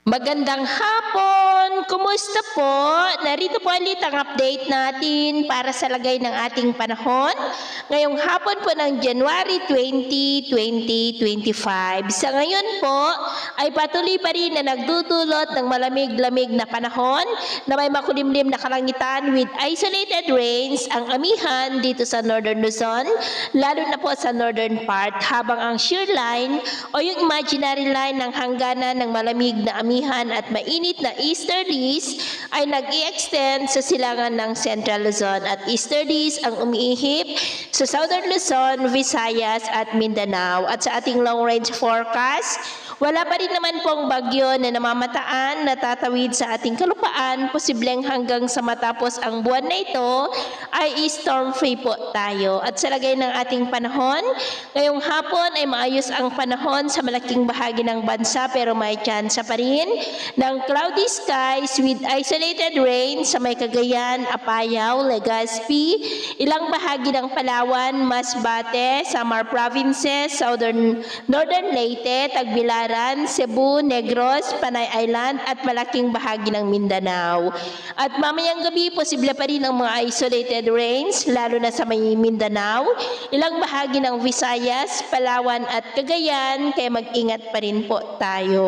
Magandang hapon! Kumusta po? Narito po ulit ang update natin para sa lagay ng ating panahon ngayong hapon po ng January 20, 2025. Sa ngayon po ay patuloy pa rin na nagdudulot ng malamig-lamig na panahon na may makulimlim na kalangitan with isolated rains ang amihan dito sa Northern Luzon, lalo na po sa northern part, habang ang shear line o yung imaginary line ng hangganan ng malamig na amihan at mainit na easterlies ay nag-i-extend sa silangan ng Central Luzon at easterlies ang umiihip sa Southern Luzon, Visayas at Mindanao. At sa ating long-range forecast, wala pa rin naman pong bagyo na namamataan na tatawid sa ating kalupaan. Posibleng hanggang sa matapos ang buwan na ito ay storm-free po tayo. At sa lagay ng ating panahon, ngayong hapon ay maayos ang panahon sa malaking bahagi ng bansa pero may tsansa pa rin ng cloudy skies with isolated rain sa may Cagayan, Apayao, Legazpi, ilang bahagi ng Palawan, Masbate, Samar Provinces, Northern Leyte, Tagbilaran, Cebu, Negros, Panay Island at malaking bahagi ng Mindanao. At mamayang gabi, posible pa rin ang mga isolated rains, lalo na sa may Mindanao, ilang bahagi ng Visayas, Palawan at Cagayan, kaya mag-ingat pa rin po tayo.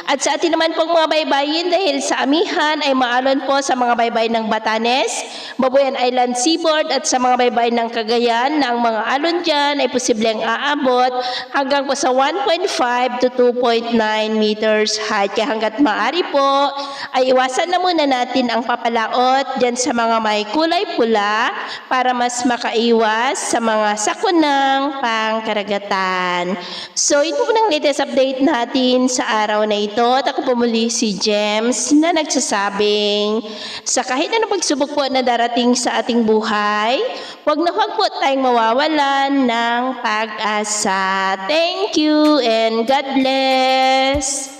At sa atin naman pong mga baybayin, dahil sa amihan ay maalon po sa mga baybayin ng Batanes, Babuyan Island Seaboard at sa mga baybayin ng Cagayan na ang mga alon dyan ay posibleng aabot hanggang po sa 1.5 to 2.9 meters height. Kaya hanggat maaari po ay iwasan na muna natin ang papalaot dyan sa mga may kulay pula para mas makaiwas sa mga sakunang pangkaragatan. So ito po ng latest update natin sa araw na ito. At ako po muli si James na nagsasabing sa kahit na pagsubok po na darating sa ating buhay, huwag po tayong mawawalan ng pag-asa. Thank you and God bless!